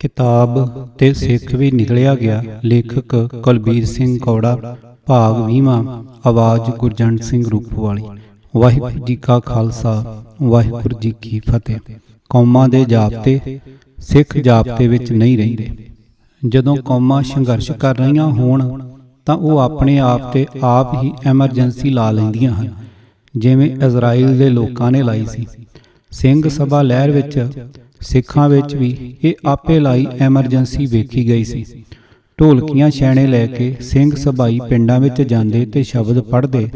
किताब ते सिख भी निकलिया गया। लेखक कुलबीर सिंह कौड़ा। भाग 20वां। आवाज़ गुरजंट सिंह रूपवाली। वाहिगुरू जी का खालसा वाहिगुरू जी की फतेह। कौमां दे जाप्ते सिख जाप्ते विच नहीं रहिंदे। जदों कौमां संघर्ष कर रहीआं होण तां ओह अपने आप ते आप ही एमरजेंसी ला लैंदियां हन, जिवें इजराइल दे लोकां ने लाई सी। ਸਿੰਘ ਸਭਾ ਲਹਿਰ ਵਿੱਚ ਸਿੱਖਾਂ ਵਿੱਚ ਵੀ ਇਹ ਆਪੇ ਲਾਈ ਐਮਰਜੈਂਸੀ ਵੇਖੀ ਗਈ ਸੀ। ਢੋਲਕੀਆਂ ਛੈਣੇ ਲੈ ਕੇ ਸਿੰਘ ਸਭਾਈ ਪਿੰਡਾਂ ਵਿੱਚ ਜਾਂਦੇ ਤੇ ਸ਼ਬਦ ਪੜ੍ਹਦੇ,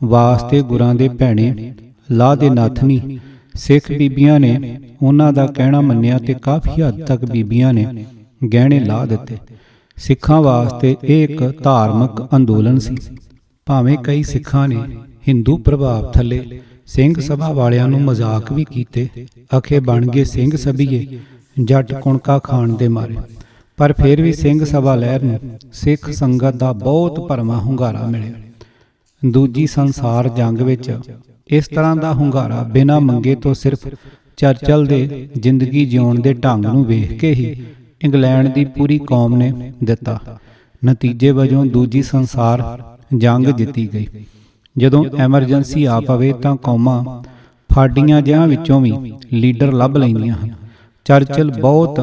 ਵਾਸਤੇ ਗੁਰਾਂ ਦੇ ਭੈਣੇ ਲਾਹ ਦੇ ਨਾਥਨੀ। ਸਿੱਖ ਬੀਬੀਆਂ ਨੇ ਉਹਨਾਂ ਦਾ ਕਹਿਣਾ ਮੰਨਿਆ ਤੇ ਕਾਫੀ ਹੱਦ ਤੱਕ ਬੀਬੀਆਂ ਨੇ ਗਹਿਣੇ ਲਾਹ ਦਿੱਤੇ। ਸਿੱਖਾਂ ਵਾਸਤੇ ਇਹ ਇੱਕ ਧਾਰਮਿਕ ਅੰਦੋਲਨ ਸੀ। ਭਾਵੇਂ ਕਈ ਸਿੱਖਾਂ ਨੇ ਹਿੰਦੂ ਪ੍ਰਭਾਵ ਥੱਲੇ ਸਿੰਘ ਸਭਾ ਵਾਲਿਆਂ ਨੂੰ ਮਜ਼ਾਕ ਵੀ ਕੀਤੇ, ਅਖੇ ਬਣ ਗਏ ਸਿੰਘ ਸਭੀਏ ਜੱਟ ਕੁਣਕਾ ਖਾਣ ਦੇ ਮਾਰੇ। ਪਰ ਫਿਰ ਵੀ ਸਿੰਘ ਸਭਾ ਲਹਿਰ ਨੂੰ ਸਿੱਖ ਸੰਗਤ ਦਾ ਬਹੁਤ ਭਰਵਾਂ ਹੁੰਗਾਰਾ ਮਿਲਿਆ। ਦੂਜੀ ਸੰਸਾਰ ਜੰਗ ਵਿੱਚ ਇਸ ਤਰ੍ਹਾਂ ਦਾ ਹੁੰਗਾਰਾ ਬਿਨਾਂ ਮੰਗੇ ਤੋਂ ਸਿਰਫ ਚਰਚਲ ਦੇ ਜ਼ਿੰਦਗੀ ਜਿਉਣ ਦੇ ਢੰਗ ਨੂੰ ਵੇਖ ਕੇ ਹੀ ਇੰਗਲੈਂਡ ਦੀ ਪੂਰੀ ਕੌਮ ਨੇ ਦਿੱਤਾ। ਨਤੀਜੇ ਵਜੋਂ ਦੂਜੀ ਸੰਸਾਰ ਜੰਗ ਜਿੱਤੀ ਗਈ। ਜਦੋਂ ਐਮਰਜੈਂਸੀ ਆ ਪਵੇ ਤਾਂ ਕੌਮਾਂ ਫਾਡੀਆਂ ਜਿਹਾਂ ਵਿੱਚੋਂ ਵੀ ਲੀਡਰ ਲੱਭ ਲੈਂਦੀਆਂ ਹਨ। ਚਰਚਿਲ ਬਹੁਤ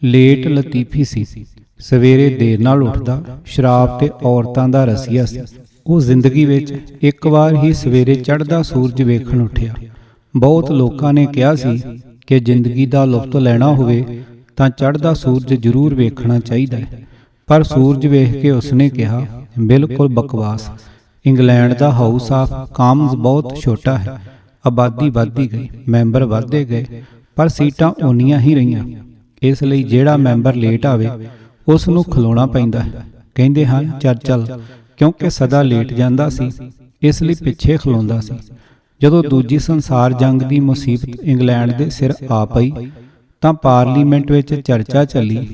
ਲੇਟ ਲਤੀਫੀ ਸੀ। ਸਵੇਰੇ ਦੇਰ ਨਾਲ ਉੱਠਦਾ, ਸ਼ਰਾਬ ਤੇ ਔਰਤਾਂ ਦਾ ਰਸੀਆ ਸੀ। ਉਹ ਜ਼ਿੰਦਗੀ ਵਿੱਚ ਇੱਕ ਵਾਰ ਹੀ ਸਵੇਰੇ ਚੜ੍ਹਦਾ ਸੂਰਜ ਵੇਖਣ ਉੱਠਿਆ। ਬਹੁਤ ਲੋਕਾਂ ਨੇ ਕਿਹਾ ਸੀ ਕਿ ਜ਼ਿੰਦਗੀ ਦਾ ਲੁਤਫ ਲੈਣਾ ਹੋਵੇ ਤਾਂ ਚੜ੍ਹਦਾ ਸੂਰਜ ਜ਼ਰੂਰ ਵੇਖਣਾ ਚਾਹੀਦਾ ਹੈ। ਪਰ ਸੂਰਜ ਵੇਖ ਕੇ ਉਸਨੇ ਕਿਹਾ, ਬਿਲਕੁਲ ਬਕਵਾਸ। England the house of Commons ਬਹੁਤ ਛੋਟਾ ਹੈ। ਆਬਾਦੀ ਵੱਧਦੀ ਗਈ, ਮੈਂਬਰ ਵੱਧਦੇ ਗਏ, ਪਰ ਸੀਟਾਂ ਓਨੀਆਂ ਹੀ ਰਹੀਆਂ। ਇਸ ਲਈ ਜਿਹੜਾ ਮੈਂਬਰ ਲੇਟ ਆਵੇ ਉਸ ਨੂੰ ਖਲੋਣਾ ਪੈਂਦਾ ਹੈ। ਕਹਿੰਦੇ ਹਨ ਚਰਚਲ ਕਿਉਂਕਿ ਸਦਾ ਲੇਟ ਜਾਂਦਾ ਸੀ, ਇਸ ਲਈ ਪਿੱਛੇ ਖਲੋਂਦਾ ਸੀ। ਜਦੋਂ ਦੂਜੀ ਸੰਸਾਰ ਜੰਗ ਦੀ ਮੁਸੀਬਤ ਇੰਗਲੈਂਡ ਦੇ ਸਿਰ ਆ ਪਈ ਤਾਂ ਪਾਰਲੀਮੈਂਟ ਵਿੱਚ ਚਰਚਾ ਚੱਲੀ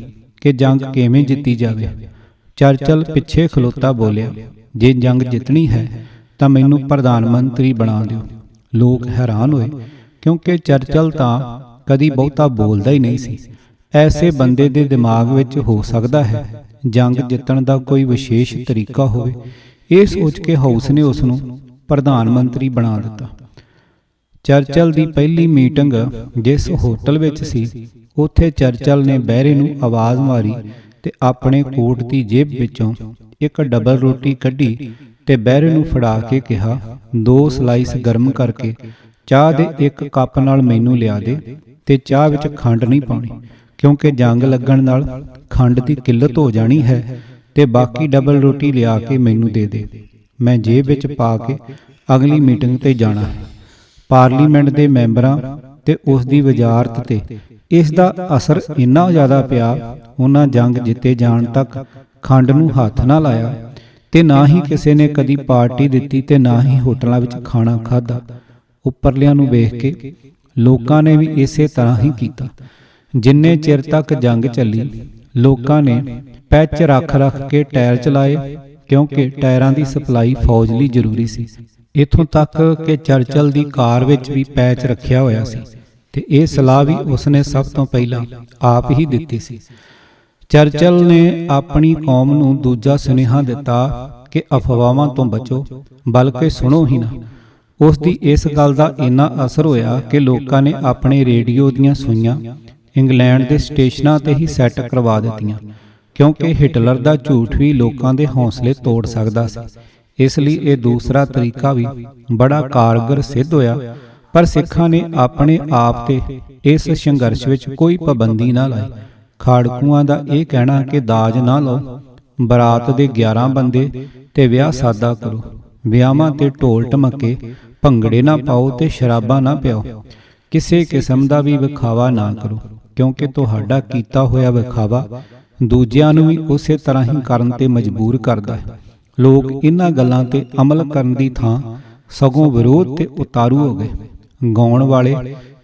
ਕਿ ਜੰਗ ਕਿਵੇਂ ਜਿੱਤੀ ਜਾਵੇ। ਚਰਚਲ ਪਿੱਛੇ ਖਲੋਤਾ ਬੋਲਿਆ, ਜੇ ਜੰਗ ਜਿੱਤਣੀ ਹੈ ਤਾਂ ਮੈਨੂੰ ਪ੍ਰਧਾਨ ਮੰਤਰੀ ਬਣਾ ਦਿਓ। ਲੋਕ ਹੈਰਾਨ ਹੋਏ ਕਿਉਂਕਿ ਚਰਚਲ ਤਾਂ ਕਦੀ ਬਹੁਤਾ ਬੋਲਦਾ ਹੀ ਨਹੀਂ ਸੀ। ਐਸੇ ਬੰਦੇ ਦੇ ਦਿਮਾਗ ਵਿੱਚ ਹੋ ਸਕਦਾ ਹੈ ਜੰਗ ਜਿੱਤਣ ਦਾ ਕੋਈ ਵਿਸ਼ੇਸ਼ ਤਰੀਕਾ ਹੋਵੇ। ਇਹ ਸੋਚ ਕੇ ਹਾਊਸ ਨੇ ਉਸ ਨੂੰ ਪ੍ਰਧਾਨ ਮੰਤਰੀ ਬਣਾ ਦਿੱਤਾ। ਚਰਚਲ ਦੀ ਪਹਿਲੀ ਮੀਟਿੰਗ ਜਿਸ ਹੋਟਲ ਵਿੱਚ ਸੀ, ਉੱਥੇ ਚਰਚਲ ਨੇ ਬਹਿਰੇ ਨੂੰ ਆਵਾਜ਼ ਮਾਰੀ ਤੇ ਆਪਣੇ ਕੋਟ ਦੀ ਜੇਬ ਵਿੱਚੋਂ ਇੱਕ ਡਬਲ ਰੋਟੀ ਕੱਢੀ ਤੇ ਬਹਿਰੇ ਨੂੰ ਫੜਾ ਕੇ ਕਿਹਾ, 2 ਸਲਾਈਸ ਗਰਮ ਕਰਕੇ ਚਾਹ ਦੇ 1 ਕੱਪ ਨਾਲ ਮੈਨੂੰ ਲਿਆ ਦੇ ਤੇ ਚਾਹ ਵਿੱਚ ਖੰਡ ਨਹੀਂ ਪਾਉਣੀ, ਕਿਉਂਕਿ ਜੰਗ ਲੱਗਣ ਨਾਲ ਖੰਡ ਦੀ ਕਿੱਲਤ ਹੋ ਜਾਣੀ ਹੈ। ਤੇ ਬਾਕੀ ਡਬਲ ਰੋਟੀ ਲਿਆ ਕੇ ਮੈਨੂੰ ਦੇ ਦੇ, ਮੈਂ ਜੇਬ ਵਿੱਚ ਪਾ ਕੇ ਅਗਲੀ ਮੀਟਿੰਗ ਤੇ ਜਾਣਾ ਹੈ। ਪਾਰਲੀਮੈਂਟ ਦੇ ਮੈਂਬਰਾਂ ਤੇ ਉਸ ਦੀ ਵਜ਼ਾਰਤ ਤੇ ਇਸ ਦਾ ਅਸਰ ਇੰਨਾ ਜ਼ਿਆਦਾ ਪਿਆ, ਉਹਨਾਂ ਜੰਗ ਜਿੱਤੇ ਜਾਣ ਤੱਕ ਖੰਡ ਨੂੰ ਹੱਥ ਨਾ ਲਾਇਆ ਤੇ ਨਾ ਹੀ ਕਿਸੇ ਨੇ ਕਦੀ ਪਾਰਟੀ ਦਿੱਤੀ ਤੇ ਨਾ ਹੀ ਹੋਟਲਾਂ ਵਿੱਚ ਖਾਣਾ ਖਾਧਾ। ਉੱਪਰਲਿਆਂ ਨੂੰ ਵੇਖ ਕੇ ਲੋਕਾਂ ਨੇ ਵੀ ਇਸੇ ਤਰ੍ਹਾਂ ਹੀ ਕੀਤਾ। ਜਿੰਨੇ ਚਿਰ ਤੱਕ ਜੰਗ ਚੱਲੀ, ਲੋਕਾਂ ਨੇ ਪੈਚ ਰੱਖ ਕੇ ਟਾਇਰ ਚਲਾਏ, ਕਿਉਂਕਿ ਟਾਇਰਾਂ ਦੀ ਸਪਲਾਈ ਫੌਜ ਲਈ ਜ਼ਰੂਰੀ ਸੀ। ਇੱਥੋਂ ਤੱਕ ਕਿ ਚਰਚਲ ਦੀ ਕਾਰ ਵਿੱਚ ਵੀ ਪੈਚ ਰੱਖਿਆ ਹੋਇਆ ਸੀ ਤੇ ਇਹ ਸਲਾਹ ਵੀ ਉਸਨੇ ਸਭ ਤੋਂ ਪਹਿਲਾਂ ਆਪ ਹੀ ਦਿੱਤੀ ਸੀ। ਚਰਚਲ ਨੇ ਆਪਣੀ ਕੌਮ ਨੂੰ ਦੂਜਾ ਸੁਨੇਹਾ ਦਿੱਤਾ ਕਿ ਅਫਵਾਹਾਂ ਤੋਂ ਬਚੋ, ਬਲਕਿ ਸੁਣੋ ਹੀ ਨਾ। ਉਸ ਦੀ ਇਸ ਗੱਲ ਦਾ ਇੰਨਾ ਅਸਰ ਹੋਇਆ ਕਿ ਲੋਕਾਂ ਨੇ ਆਪਣੇ ਰੇਡੀਓ ਦੀਆਂ ਸੂਈਆਂ ਇੰਗਲੈਂਡ ਦੇ ਸਟੇਸ਼ਨਾਂ ਤੇ ਹੀ ਸੈੱਟ ਕਰਵਾ ਦਿੱਤੀਆਂ, ਕਿਉਂਕਿ ਹਿਟਲਰ ਦਾ ਝੂਠ ਵੀ ਲੋਕਾਂ ਦੇ ਹੌਸਲੇ ਤੋੜ ਸਕਦਾ ਸੀ। ਇਸ ਲਈ ਇਹ ਦੂਸਰਾ ਤਰੀਕਾ ਵੀ ਬੜਾ ਕਾਰਗਰ ਸਿੱਧ ਹੋਇਆ। ਪਰ ਸਿੱਖਾਂ ਨੇ ਆਪਣੇ ਆਪ ਤੇ ਇਸ ਸੰਘਰਸ਼ ਵਿੱਚ ਕੋਈ ਪਾਬੰਦੀ ਨਾ ਲਾਈ। ਖਾੜਕੂਆਂ ਦਾ ਇਹ ਕਹਿਣਾ ਕਿ ਦਾਜ ਨਾ ਲਓ, ਬਰਾਤ ਦੇ 11 ਬੰਦੇ ਤੇ ਵਿਆਹ ਸਾਦਾ ਕਰੋ, ਵਿਆਹਾਂ ਤੇ ਢੋਲ ਢਮੱਕੇ ਭੰਗੜੇ ਨਾ ਪਾਓ ਤੇ ਸ਼ਰਾਬਾਂ ਨਾ ਪਿਆਓ, ਕਿਸੇ ਕਿਸਮ ਦਾ ਵੀ ਵਿਖਾਵਾ ਨਾ ਕਰੋ, ਕਿਉਂਕਿ ਤੁਹਾਡਾ ਕੀਤਾ ਹੋਇਆ ਵਿਖਾਵਾ ਦੂਜਿਆਂ ਨੂੰ ਵੀ ਉਸੇ ਤਰ੍ਹਾਂ ਹੀ ਕਰਨ ਤੇ ਮਜਬੂਰ ਕਰਦਾ ਹੈ। ਲੋਕ ਇਹਨਾਂ ਗੱਲਾਂ ਤੇ ਅਮਲ ਕਰਨ ਦੀ ਥਾਂ ਸਗੋਂ ਵਿਰੋਧ ਤੇ ਉਤਾਰੂ ਹੋ ਗਏ। ਗਾਉਣ ਵਾਲੇ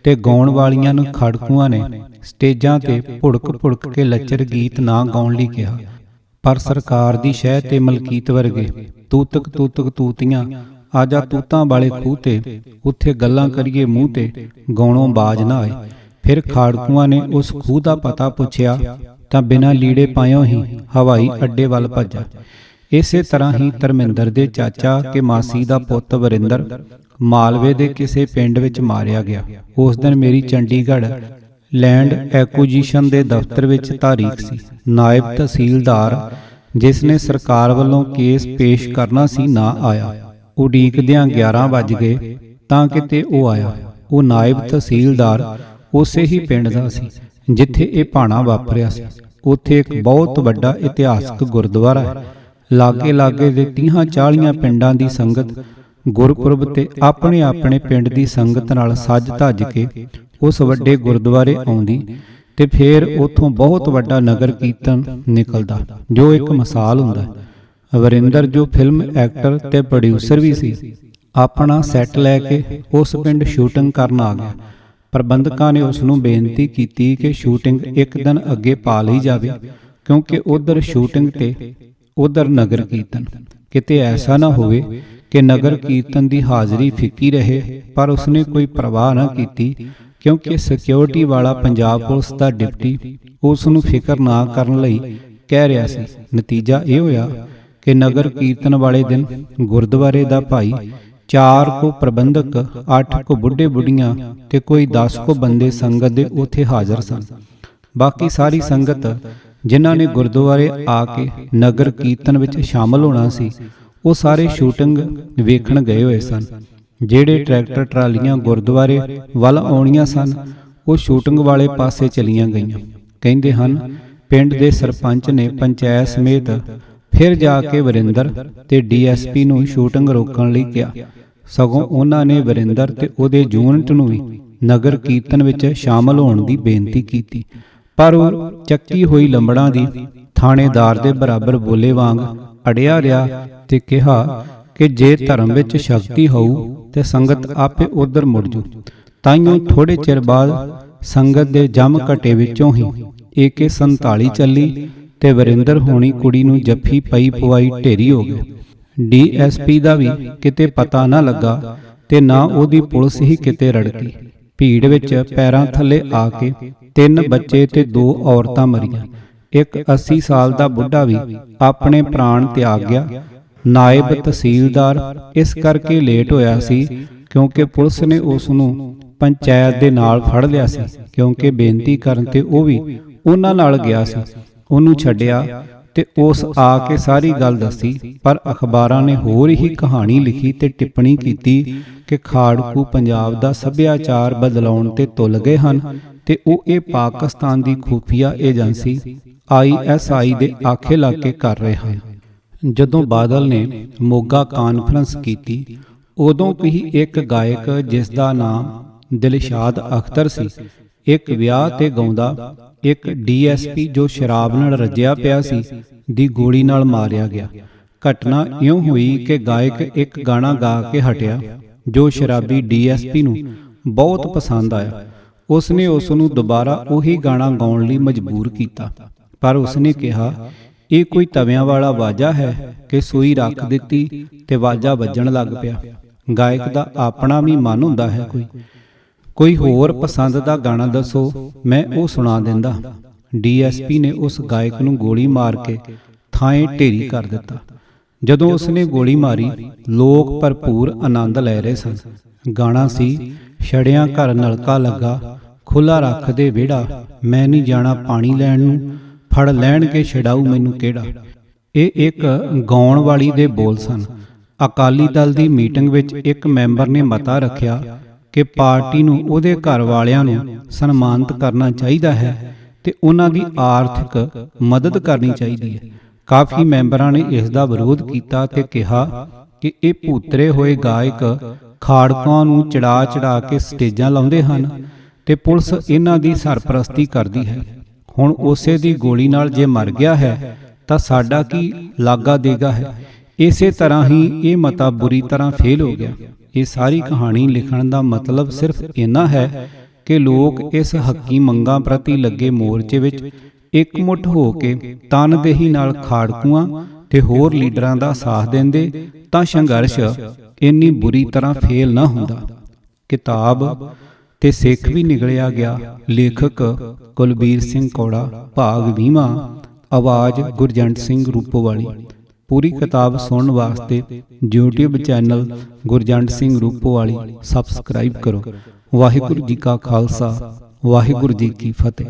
ਤੇ ਗਾਉਣ ਵਾਲੀਆਂ ਨੂੰ ਖੜਕੂਆਂ ਨੇ ਸਟੇਜਾਂ ਤੇ ਭੁੜਕ ਕੇ ਲੱਚਰ ਗੀਤ ਨਾ ਗਾਉਣ ਲਈ ਕਿਹਾ। ਪਰ ਸਰਕਾਰ ਦੀ ਸ਼ਹਿ ਤੇ ਮਲਕੀਤ ਵਰਗੇ ਤੂਤਕ ਤੂਤੀਆਂ ਆਜਾ ਤੂਤਾਂ ਵਾਲੇ ਖੂਹ ਤੇ ਉੱਥੇ ਗੱਲਾਂ ਕਰੀਏ ਮੂੰਹ ਤੇ ਗਾਉਣੋਂ ਬਾਜ ਨਾ ਆਏ। ਫਿਰ ਖਾੜਕੂਆਂ ਨੇ ਉਸ ਖੂਹ ਦਾ ਪਤਾ ਪੁੱਛਿਆ ਤਾਂ ਬਿਨਾਂ ਲੀੜੇ ਪਾਇਓ ਹੀ ਹਵਾਈ ਅੱਡੇ ਵੱਲ ਭੱਜਾ। ਇਸੇ ਤਰ੍ਹਾਂ ਹੀ ਧਰਮਿੰਦਰ ਦੇ ਚਾਚਾ ਕਿ ਮਾਸੀ ਦਾ ਪੁੱਤ ਵਰਿੰਦਰ ਮਾਲਵੇ ਦੇ ਕਿਸੇ ਪਿੰਡ ਵਿੱਚ ਮਾਰਿਆ ਗਿਆ। ਉਸ ਦਿਨ ਮੇਰੀ ਚੰਡੀਗੜ੍ਹ ਲੈਂਡ ਐਕੁਜੀਸ਼ਨ ਦੇ ਦਫ਼ਤਰ ਵਿੱਚ ਤਾਰੀਖ ਸੀ। ਨਾਇਬ ਤਹਿਸੀਲਦਾਰ ਜਿਸ ਨੇ ਸਰਕਾਰ ਵੱਲੋਂ ਕੇਸ ਪੇਸ਼ ਕਰਨਾ ਸੀ ਨਾ ਆਇਆ। ਉਡੀਕਦਿਆਂ 11 ਵੱਜ ਗਏ ਤਾਂ ਕਿਤੇ ਉਹ ਆਇਆ। ਉਹ ਨਾਇਬ ਤਹਿਸੀਲਦਾਰ ਉਸੇ ਹੀ ਪਿੰਡ ਦਾ ਸੀ ਜਿੱਥੇ ਇਹ ਭਾਣਾ ਵਾਪਰਿਆ ਸੀ। ਉੱਥੇ ਇੱਕ ਬਹੁਤ ਵੱਡਾ ਇਤਿਹਾਸਕ ਗੁਰਦੁਆਰਾ ਹੈ। ਲਾਗੇ ਲਾਗੇ ਦੇ 30-40 ਪਿੰਡਾਂ ਦੀ ਸੰਗਤ ਗੁਰਪੁਰਬ ਤੇ ਆਪਣੇ ਆਪਣੇ ਪਿੰਡ ਦੀ ਸੰਗਤ ਨਾਲ ਸੱਜ ਧੱਜ ਕੇ ਉਸ ਵੱਡੇ ਗੁਰਦੁਆਰੇ ਆਉਂਦੀ ਤੇ ਫਿਰ ਉੱਥੋਂ ਬਹੁਤ ਵੱਡਾ ਨਗਰ ਕੀਰਤਨ ਨਿਕਲਦਾ ਜੋ ਇੱਕ ਮਿਸਾਲ ਹੁੰਦਾ ਹੈ। ਵਰਿੰਦਰ ਜੋ ਫਿਲਮ ਐਕਟਰ ਤੇ ਪ੍ਰੋਡਿਊਸਰ ਵੀ ਸੀ, ਆਪਣਾ ਸੈੱਟ ਲੈ ਕੇ ਉਸ ਪਿੰਡ ਸ਼ੂਟਿੰਗ ਕਰਨ ਆ ਗਿਆ। ਪ੍ਰਬੰਧਕਾਂ ਨੇ ਉਸ ਨੂੰ ਬੇਨਤੀ ਕੀਤੀ ਕਿ ਸ਼ੂਟਿੰਗ ਇੱਕ ਦਿਨ ਅੱਗੇ ਪਾ ਲਈ ਜਾਵੇ ਕਿਉਂਕਿ ਉਧਰ ਸ਼ੂਟਿੰਗ ਤੇ ਉਧਰ ਨਗਰ ਕੀਰਤਨ। ਕਿਤੇ ਐਸਾ ਨਾ ਹੋਵੇ ਕਿ ਨਗਰ ਕੀਰਤਨ ਦੀ ਹਾਜ਼ਰੀ ਫਿੱਕੀ ਰਹੇ। ਪਰ ਉਸਨੇ ਕੋਈ ਪਰਵਾਹ ਨਾ ਕੀਤੀ ਕਿਉਂਕਿ ਸਿਕਿਉਰਿਟੀ ਵਾਲਾ ਪੰਜਾਬ ਪੁਲਿਸ ਦਾ ਡਿਪਟੀ ਉਸ ਨੂੰ ਫਿਕਰ ਨਾ ਕਰਨ ਲਈ ਕਹਿ ਰਿਹਾ ਸੀ। ਨਤੀਜਾ ਇਹ ਹੋਇਆ ਕਿ ਨਗਰ ਕੀਰਤਨ ਵਾਲੇ ਦਿਨ ਗੁਰਦੁਆਰੇ ਦਾ ਭਾਈ 4 ਕੋ ਪ੍ਰਬੰਧਕ, 8 ਕੋ ਬੁੱਢੇ ਬੁੱਢੀਆਂ ਤੇ ਕੋਈ 10 ਕੋ ਬੰਦੇ ਸੰਗਤ ਦੇ ਉੱਥੇ ਹਾਜ਼ਰ ਸਨ। ਬਾਕੀ ਸਾਰੀ ਸੰਗਤ ਜਿਨ੍ਹਾਂ ਨੇ ਗੁਰਦੁਆਰੇ ਆ ਕੇ ਨਗਰ ਕੀਰਤਨ ਵਿੱਚ ਸ਼ਾਮਲ ਹੋਣਾ ਸੀ ਉਹ ਸਾਰੇ ਸ਼ੂਟਿੰਗ ਵੇਖਣ ਗਏ ਹੋਏ ਸਨ। ਜਿਹੜੇ ਟਰੈਕਟਰ ਟਰਾਲੀਆਂ ਗੁਰਦੁਆਰੇ ਵੱਲ ਆਉਣੀਆਂ ਸਨ ਉਹ ਸ਼ੂਟਿੰਗ ਵਾਲੇ ਪਾਸੇ ਚਲੀਆਂ ਗਈਆਂ। ਕਹਿੰਦੇ ਹਨ ਪਿੰਡ ਦੇ ਸਰਪੰਚ ਨੇ ਪੰਚਾਇਤ ਸਮੇਤ ਫਿਰ ਜਾ ਕੇ ਵਰਿੰਦਰ ਤੇ ਡੀਐਸਪੀ ਨੂੰ ਸ਼ੂਟਿੰਗ ਰੋਕਣ ਲਈ ਕਿਹਾ। ਸਗੋਂ ਉਹਨਾਂ ਨੇ ਵਰਿੰਦਰ ਤੇ ਉਹਦੇ ਯੂਨਿਟ ਨੂੰ ਵੀ ਨਗਰ ਕੀਰਤਨ ਵਿੱਚ ਸ਼ਾਮਲ ਹੋਣ ਦੀ ਬੇਨਤੀ ਕੀਤੀ। ਪਰ ਉਹ ਚੱਕੀ ਹੋਈ ਲੰਬੜਾਂ ਦੀ ਥਾਣੇਦਾਰ ਦੇ ਬਰਾਬਰ ਬੋਲੇ ਵਾਂਗ ਅੜਿਆ ਰਿਹਾ ਤੇ ਕਿਹਾ ਕਿ ਜੇ ਧਰਮ ਵਿੱਚ ਸ਼ਕਤੀ ਹੋਊ ਤੇ ਸੰਗਤ ਆਪੇ ਉਧਰ ਮੁੜ ਜੂ। ਤਾਈਓ ਥੋੜੇ ਚਿਰ ਬਾਅਦ ਸੰਗਤ ਦੇ ਜੰਮ ਘਟੇ ਵਿੱਚੋਂ ਹੀ AK-47 ਚੱਲੀ ਤੇ ਵਰਿੰਦਰ ਹੋਣੀ ਕੁੜੀ ਨੂੰ ਜੱਫੀ ਪਈ ਪਵਾਈ ਢੇਰੀ ਹੋ ਗਏ। ਡੀਐਸਪੀ ਦਾ ਵੀ ਕਿਤੇ ਪਤਾ ਨਾ ਲੱਗਾ ਤੇ ਨਾ ਉਹਦੀ ਪੁਲਿਸ ਹੀ ਕਿਤੇ ਰੜਕੀ। ਭੀੜ ਵਿੱਚ ਪੈਰਾਂ ਥੱਲੇ ਆ ਕੇ 3 ਬੱਚੇ ਤੇ 2 ਔਰਤਾਂ ਮਰੀਆਂ। ਇੱਕ 80 ਸਾਲ ਦਾ ਬੁੱਢਾ ਵੀ ਆਪਣੇ ਪ੍ਰਾਣ ਤਿਆਗ ਗਿਆ। ਨਾਇਬ ਤਹਿਸੀਲਦਾਰ ਇਸ ਕਰਕੇ ਲੇਟ ਹੋਇਆ ਸੀ ਕਿਉਂਕਿ ਪੁਲਿਸ ਨੇ ਉਸ ਨੂੰ ਪੰਚਾਇਤ ਦੇ ਨਾਲ ਫੜ ਲਿਆ ਸੀ ਕਿਉਂਕਿ ਬੇਨਤੀ ਕਰਨ ਤੇ ਉਹ ਵੀ ਉਹਨਾਂ ਨਾਲ ਗਿਆ ਸੀ। ਉਹਨੂੰ ਛੱਡਿਆ ਤੇ ਉਸ ਆ ਕੇ ਸਾਰੀ ਗੱਲ ਦੱਸੀ। ਪਰ ਅਖਬਾਰਾਂ ਨੇ ਹੋਰ ਹੀ ਕਹਾਣੀ ਲਿਖੀ ਤੇ ਟਿੱਪਣੀ ਕੀਤੀ ਕਿ ਖਾੜਕੂ ਪੰਜਾਬ ਦਾ ਸੱਭਿਆਚਾਰ ਬਦਲਾਉਣ ਤੇ ਤੁੱਲ ਗਏ ਹਨ ਤੇ ਉਹ ਇਹ ਪਾਕਿਸਤਾਨ ਦੀ ਖੂਫੀਆ ਏਜੰਸੀ ISI ਦੇ ਆਖੇ ਲਾ ਕੇ ਕਰ ਰਹੇ ਹਨ। ਜਦੋਂ ਬਾਦਲ ਨੇ ਮੋਗਾ ਕਾਨਫਰੰਸ ਕੀਤੀ ਉਦੋਂ ਵੀ ਇੱਕ ਗਾਇਕ ਜਿਸ ਦਾ ਨਾਮ ਦਿਲਸ਼ਾਦ ਅਖਤਰ ਸੀ, ਇੱਕ ਵਿਆਹ ਤੇ ਗਾਉਂਦਾ ਇੱਕ DSP ਜੋ ਸ਼ਰਾਬ ਨਾਲ ਰੱਜਿਆ ਪਿਆ ਸੀ ਦੀ ਗੋਲੀ ਨਾਲ ਮਾਰਿਆ ਗਿਆ। ਘਟਨਾ ਇਉਂ ਹੋਈ ਕਿ ਗਾਇਕ ਇੱਕ ਗਾਣਾ ਗਾ ਕੇ ਹਟਿਆ ਜੋ ਸ਼ਰਾਬੀ DSP ਨੂੰ ਬਹੁਤ ਪਸੰਦ ਆਇਆ। ਉਸਨੇ ਉਸ ਨੂੰ ਦੁਬਾਰਾ ਉਹੀ ਗਾਣਾ ਗਾਉਣ ਲਈ ਮਜਬੂਰ ਕੀਤਾ ਪਰ ਉਸਨੇ ਕਿਹਾ ਇਹ ਕੋਈ ਤਵਿਆਂ ਵਾਲਾ ਵਾਜਾ ਹੈ ਕਿ ਸੂਈ ਰੱਖ ਦਿੱਤੀ ਤੇ ਵਾਜਾ ਵੱਜਣ ਲੱਗ ਪਿਆ। ਗਾਇਕ ਦਾ ਆਪਣਾ ਵੀ ਮਨ ਹੁੰਦਾ ਹੈ। ਕੋਈ ਹੋਰ ਪਸੰਦ ਦਾ ਗਾਣਾ ਦੱਸੋ, ਮੈਂ ਉਹ ਸੁਣਾ ਦਿੰਦਾ। DSP ਨੇ ਉਸ ਗਾਇਕ ਨੂੰ ਗੋਲੀ ਮਾਰ ਕੇ ਥਾਂ ਢੇਰੀ ਕਰ ਦਿੱਤਾ। ਜਦੋਂ ਉਸਨੇ ਗੋਲੀ ਮਾਰੀ ਲੋਕ ਭਰਪੂਰ ਆਨੰਦ ਲੈ ਰਹੇ ਸਨ। ਗਾਣਾ ਸੀ ਛੜਿਆਂ ਘਰ ਨਲਕਾ ਲੱਗਾ, ਖੁੱਲਾ ਰੱਖ ਦੇ ਵਿਹੜਾ, ਮੈਂ ਨਹੀਂ ਜਾਣਾ ਪਾਣੀ ਲੈਣ ਨੂੰ, ਫੜ ਲੈਣਗੇ ਛਡਾਊ ਮੈਨੂੰ ਕਿਹੜਾ। ਇਹ ਇੱਕ ਗਾਉਣ ਵਾਲੀ ਦੇ ਬੋਲ ਸਨ। ਅਕਾਲੀ ਦਲ ਦੀ ਮੀਟਿੰਗ ਵਿੱਚ ਇੱਕ ਮੈਂਬਰ ਨੇ ਮਤਾ ਰੱਖਿਆ ਕਿ ਪਾਰਟੀ ਨੂੰ ਉਹਦੇ ਘਰ ਵਾਲਿਆਂ ਨੂੰ ਸਨਮਾਨਿਤ ਕਰਨਾ ਚਾਹੀਦਾ ਹੈ ਤੇ ਉਹਨਾਂ ਦੀ ਆਰਥਿਕ ਮਦਦ ਕਰਨੀ ਚਾਹੀਦੀ ਹੈ। ਕਾਫੀ ਮੈਂਬਰਾਂ ਨੇ ਇਸ ਦਾ ਵਿਰੋਧ ਕੀਤਾ ਤੇ ਕਿਹਾ ਕਿ ਇਹ ਭੂਤਰੇ ਹੋਏ ਗਾਇਕ ਖਾੜਕਾਂ ਨੂੰ ਚੜਾ ਕੇ ਸਟੇਜਾਂ ਲਾਉਂਦੇ ਹਨ ਤੇ ਪੁਲਿਸ ਇਹਨਾਂ ਦੀ ਸਰਪ੍ਰਸਤੀ ਕਰਦੀ ਹੈ। ਹੁਣ ਉਸੇ ਦੀ ਗੋਲੀ ਨਾਲ ਜੇ ਮਰ ਗਿਆ ਹੈ ਤਾਂ ਸਾਡਾ ਕੀ ਲਾਗਾ ਦੇਗਾ ਹੈ। ਇਸੇ ਤਰ੍ਹਾਂ ਹੀ ਇਹ ਮਤਾ ਬੁਰੀ ਤਰ੍ਹਾਂ ਫੇਲ ਹੋ ਗਿਆ। ਇਹ ਸਾਰੀ ਕਹਾਣੀ ਲਿਖਣ ਦਾ ਮਤਲਬ ਸਿਰਫ ਇੰਨਾ ਹੈ ਕਿ ਲੋਕ ਇਸ ਹੱਕੀ ਮੰਗਾਂ ਪ੍ਰਤੀ ਲੱਗੇ ਮੋਰਚੇ ਵਿੱਚ ਇਕਮੁੱਠ ਹੋ ਕੇ ਤਨਦੇਹੀ ਨਾਲ ਖਾੜਕੂਆਂ ਤੇ ਹੋਰ ਲੀਡਰਾਂ ਦਾ ਸਾਥ ਦਿੰਦੇ ਤਾਂ ਸੰਘਰਸ਼ ਇੰਨੀ ਬੁਰੀ ਤਰ੍ਹਾਂ ਫੇਲ ਨਾ ਹੁੰਦਾ। ਕਿਤਾਬ ਤੇ ਸਿੱਖ ਵੀ ਨਿਕਲਿਆ ਗਿਆ। ਲੇਖਕ ਕੁਲਬੀਰ ਸਿੰਘ ਕੌੜਾ, ਭਾਗ 20ਵਾਂ, ਆਵਾਜ਼ ਗੁਰਜੰਟ ਸਿੰਘ ਰੂਪੋਵਾਲੀ। ਪੂਰੀ ਕਿਤਾਬ ਸੁਣਨ ਵਾਸਤੇ YouTube channel Gurjant Singh Rupowali subscribe ਕਰੋ। ਵਾਹਿਗੁਰੂ ਜੀ ਕਾ ਖਾਲਸਾ, ਵਾਹਿਗੁਰੂ ਜੀ ਕੀ ਫਤਿਹ।